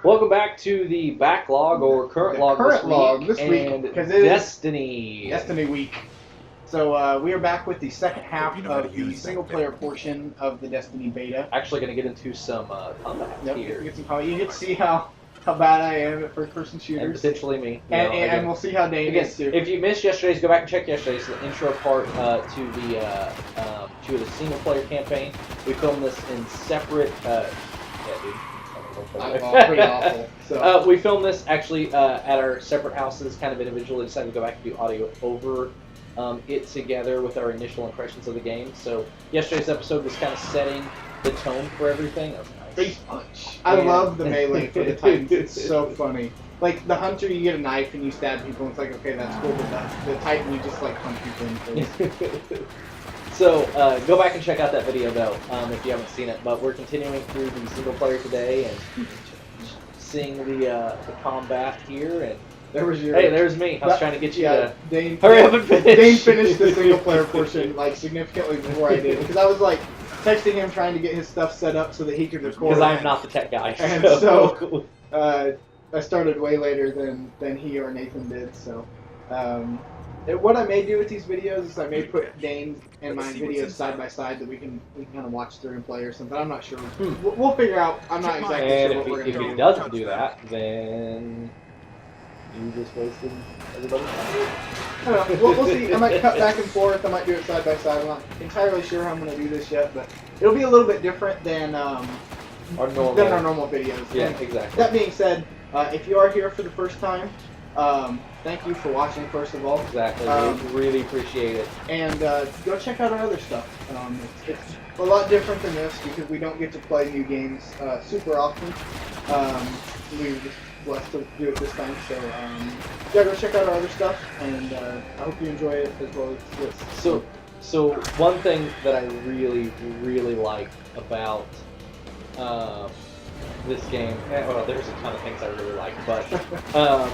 Welcome back to the Backlog or Currentlog this week, and because it is Destiny. Destiny week. So we are back with the second half of the single-player portion of the Destiny beta. Actually, going to get into some combat here. You get to see how bad I am at first-person shooters. And potentially me. And we'll see how Dane is too. If you missed yesterday's, go back and check yesterday's. The intro part to the single-player campaign. We filmed this in separate. Pretty awful. So. We filmed this actually at our separate houses, kind of individually. Decided to go back and do audio over it together with our initial impressions of the game. So yesterday's episode was kind of setting the tone for everything. That was nice. Face punch. I love the melee for the Titans. It's so funny. Like the Hunter, you get a knife and you stab people. And it's like, okay, that's cool. But the Titan, you just like punch people in the face. So, go back and check out that video, though, if you haven't seen it. But we're continuing through the single-player today and seeing the combat here. And hey, there's me. I was trying to get you to hurry up and finish. Dane finished the single-player portion like significantly before I did. Because I was like texting him trying to get his stuff set up so that he could record. Because I am not the tech guy. And so I started way later than he or Nathan did. So. What I may do with these videos is I may put Dane and my videos side by side that we can kind of watch through and play or something. I'm not sure. We'll figure out. I'm not exactly sure what we're going to do. If he doesn't do that, then you just wasted everybody's time. I don't know. We'll see. I might cut back and forth. I might do it side by side. I'm not entirely sure how I'm going to do this yet, but it'll be a little bit different than our normal videos. Yeah, and exactly. That being said, if you are here for the first time, thank you for watching, first of all. Exactly. We really appreciate it. And go check out our other stuff. It's a lot different than this because we don't get to play new games super often. We were just blessed to do it this time. So, yeah, go check out our other stuff, and I hope you enjoy it as well as this. So one thing that I really, really like about this game, well, there's a ton of things I really like, but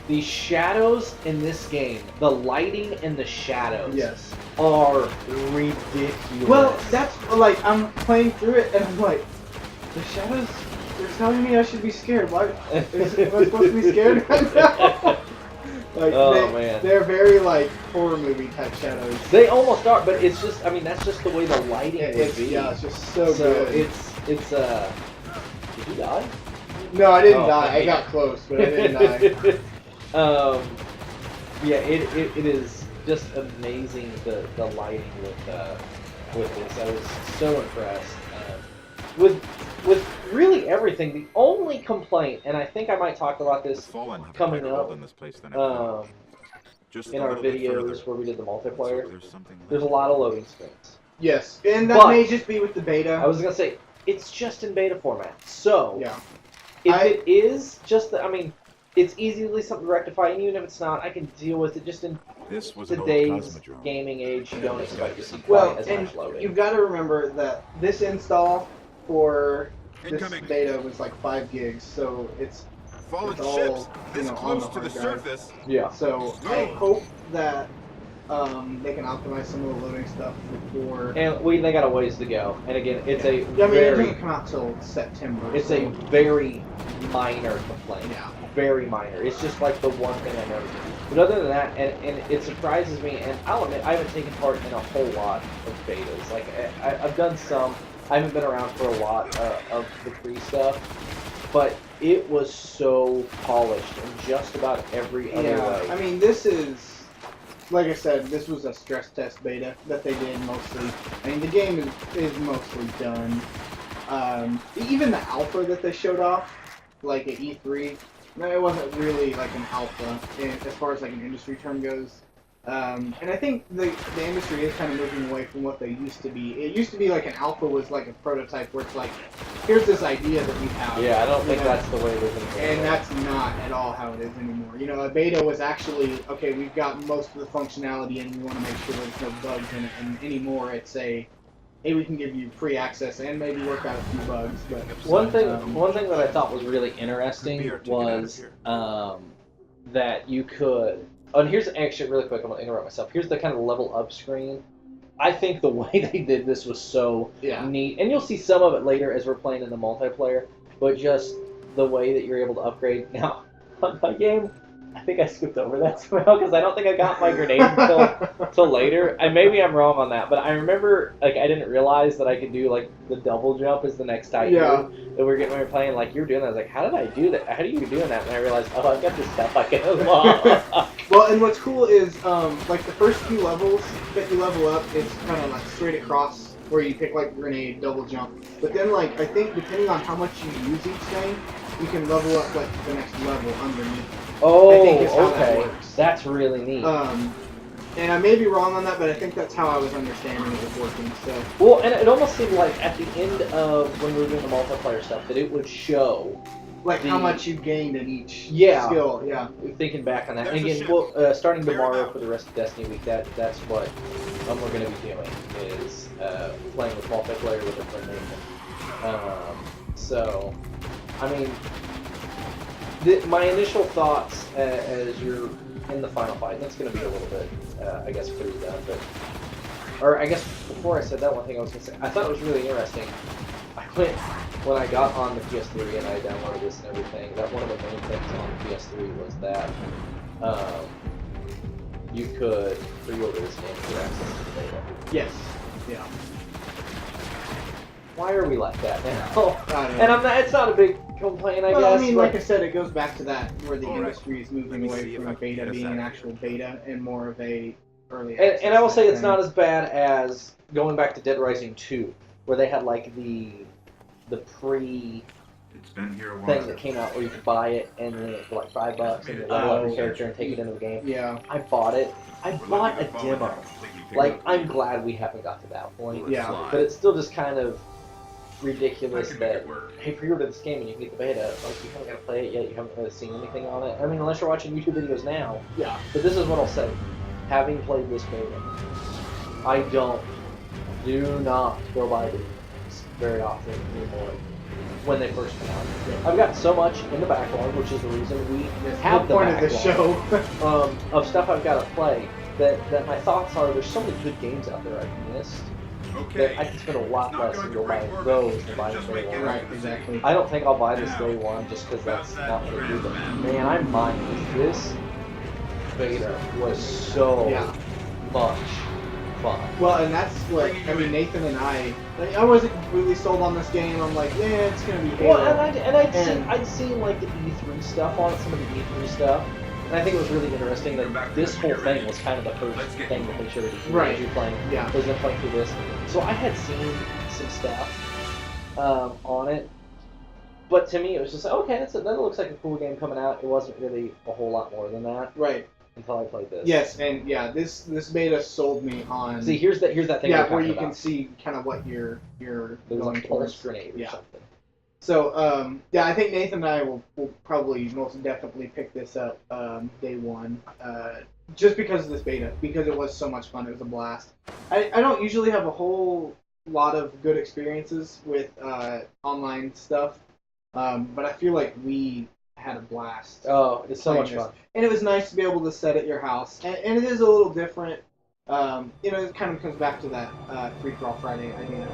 the shadows in this game, the lighting and the shadows are ridiculous. Well, that's like, I'm playing through it and I'm like, the shadows, they're telling me I should be scared. Why? Am I supposed to be scared right now? Like, man. They're very like horror movie type shadows. They almost are, but it's just, I mean, that's just the way the lighting would be. Yeah, it's just so good. It's did you die? No, I didn't die. I got close, but I didn't die. Yeah, it is just amazing the lighting with this. I was so impressed with really everything. The only complaint, and I think I might talk about this coming up in our videos where we did the multiplayer. There's a lot of loading screens. Yes, and that may just be with the beta. I was gonna say it's just in beta format, so yeah. If it is just, I mean, it's easily something to rectify, and even if it's not, I can deal with it just in today's gaming age. You don't expect to see quite as much loading. You've got to remember that this install for this beta was like 5 gigs, so it's all this on close to the hard drive. surface. Yeah. So I hope that they can optimize some of the loading stuff before. And they got a ways to go. And again, it's it doesn't come out till September. It's a very minor complaint. Yeah. Very minor. It's just like the one thing I noticed. But other than that, and it surprises me, and I'll admit, I haven't taken part in a whole lot of betas. Like, I've done some. I haven't been around for a lot of the pre-stuff. But it was so polished in just about every other way. I mean, this is... Like I said, this was a stress test beta that they did mostly. I mean, the game is mostly done. Even the alpha that they showed off, like at E3, it wasn't really like an alpha as far as like an industry term goes. And I think the industry is kind of moving away from what they used to be. It used to be like an alpha was like a prototype where it's like, here's this idea that we have. Yeah, I don't think that's the way it is anymore. And that's not at all how it is anymore. You know, a beta was actually, okay, we've got most of the functionality and we want to make sure there's no bugs in it. And anymore, it's a, hey, we can give you free access and maybe work out a few bugs. But one thing that I thought was really interesting was that you could. Oh, and here's actually really quick. I'm gonna interrupt myself. Here's the kind of level up screen. I think the way they did this was so neat, and you'll see some of it later as we're playing in the multiplayer. But just the way that you're able to upgrade. Now, on my game, I think I skipped over that somehow because I don't think I got my grenade until later. Maybe I'm wrong on that, but I remember like I didn't realize that I could do like the double jump is the next type move that we were playing. Like you were doing that, I was like, how did I do that? How do you doing that? And I realized, oh, I've got this stuff I can unlock. Well, and what's cool is like the first few levels that you level up, it's kind of like straight across where you pick like grenade, double jump. But then like I think depending on how much you use each thing, you can level up like the next level underneath. Oh, I think is how okay. that works. That's really neat. And I may be wrong on that, but I think that's how I was understanding it was working. So. Well, and it almost seemed like at the end of when we were doing the multiplayer stuff that it would show like how much you gained in each skill. Yeah. Thinking back on that, and again, starting tomorrow for the rest of Destiny Week, that's what we're going to be doing is playing with multiplayer with a friend Nathan. So, I mean. My initial thoughts as you're in the final fight, that's going to be a little bit, I guess, pretty done, but... Or, I guess, before I said that, one thing I was going to say, I thought it was really interesting. When I got on the PS3 and I downloaded this and everything, that one of the main things on the PS3 was that you could pre-order this game for access to the beta. Yes. Yeah. Why are we like that now? And it's not a big complaint, I guess. I mean, like I said, it goes back to that where the industry is moving away from a beta being an actual beta and more of a early access. And I will say it's not as bad as going back to Dead Rising 2, where they had like the pre thing that came out where you could buy it and then for like $5 and you level up your character and take it into the game. Yeah. I bought it. I bought a demo. Like, I'm glad we haven't got to that point. Yeah. But it's still just kind of ridiculous that, hey, pre-order this game and you can get the beta. Like, you haven't got to play it yet. You haven't really seen anything on it. I mean, unless you're watching YouTube videos now. Yeah. But this is what I'll say. Having played this beta, I do not go buy these very often anymore when they first come out. Yeah. I've got so much in the backlog, which is the reason we have the point backlog of the show. of stuff I've got to play. That my thoughts are, there's so many good games out there I've missed that I can spend a lot less and go buy those than buy them day one. Right, exactly. I don't think I'll buy this day one just because that's not what I do. But man, I'm minding this beta was so much fun. Well, and that's what I mean. Nathan and I wasn't completely sold on this game. I'm like, yeah, it's gonna be Halo. Well, I'd seen like the E3 stuff on it, some of the E3 stuff. And I think it was really interesting that this whole thing was kind of the first thing that they showed you as you're playing. Yeah. Was them playing through this. So I had seen some stuff on it, but to me it was just like, okay, that looks like a cool game coming out. It wasn't really a whole lot more than that. Right. Until I played this. Yes, and this beta sold me on. See, here's that thing. Yeah, where you can see kind of what you're going towards. Grenade or something. So, I think Nathan and I will probably most definitely pick this up day one, just because of this beta, because it was so much fun. It was a blast. I don't usually have a whole lot of good experiences with online stuff, but I feel like we had a blast. Oh, it's so much fun. And it was nice to be able to set at your house, and it is a little different. It kind of comes back to that free-for-all Friday idea.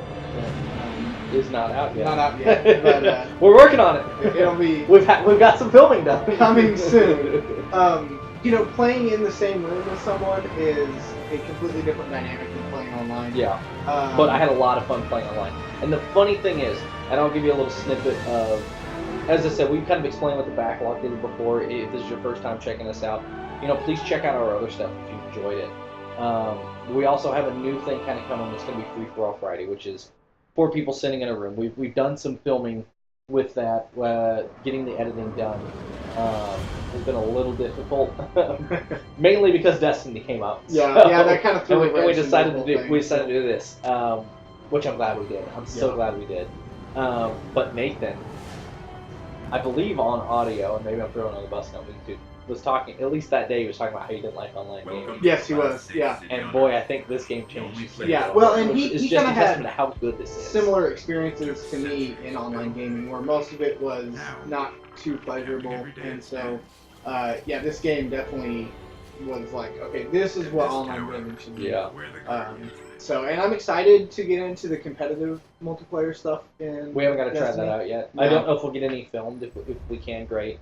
Is not out yet. Not out yet, but we're working on it. It'll be. We've got some filming done. Coming soon. Playing in the same room with someone is a completely different dynamic than playing online. Yeah. But I had a lot of fun playing online. And the funny thing is, and I'll give you a little snippet of, as I said, we've kind of explained what the backlog did before. If this is your first time checking us out, please check out our other stuff if you enjoyed it. We also have a new thing kind of coming that's going to be Free-for-All Friday, which is 4 people sitting in a room. We've done some filming with that, getting the editing done has been a little difficult, mainly because Destiny came out. Yeah, that kind of threw and we decided to do this, which I'm glad we did. I'm so glad we did. But Nathan, I believe on audio, and maybe I'm throwing on the bus now, was talking, at least that day, he was talking about how he didn't like online games. Yes, he was, yeah. And boy, I think this game changed. Yeah, well, and he kind of had how good this is. Similar experiences to me in online gaming, where most of it was not too pleasurable, and so, this game definitely was like, okay, this is what online gaming should be. Yeah. So, and I'm excited to get into the competitive multiplayer stuff. We haven't got to try Destiny. that out yet. No. I don't know if we'll get any filmed. If we can, great.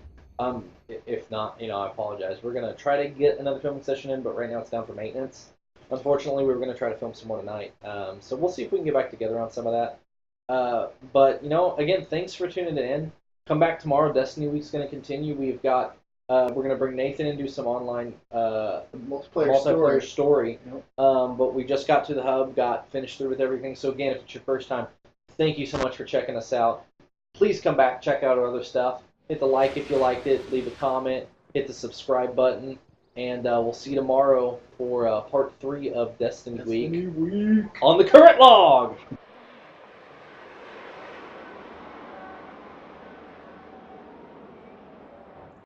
If not, I apologize. We're gonna try to get another filming session in, but right now it's down for maintenance. Unfortunately, we were gonna try to film some more tonight. So we'll see if we can get back together on some of that. But again, thanks for tuning in. Come back tomorrow. Destiny Week's gonna continue. We've got. We're gonna bring Nathan and do some online multiplayer story. Yep. But we just got to the hub, got finished through with everything. So again, if it's your first time, thank you so much for checking us out. Please come back, check out our other stuff. Hit the like if you liked it. Leave a comment. Hit the subscribe button. And we'll see you tomorrow for part 3 of Destiny Week on the Currentlog.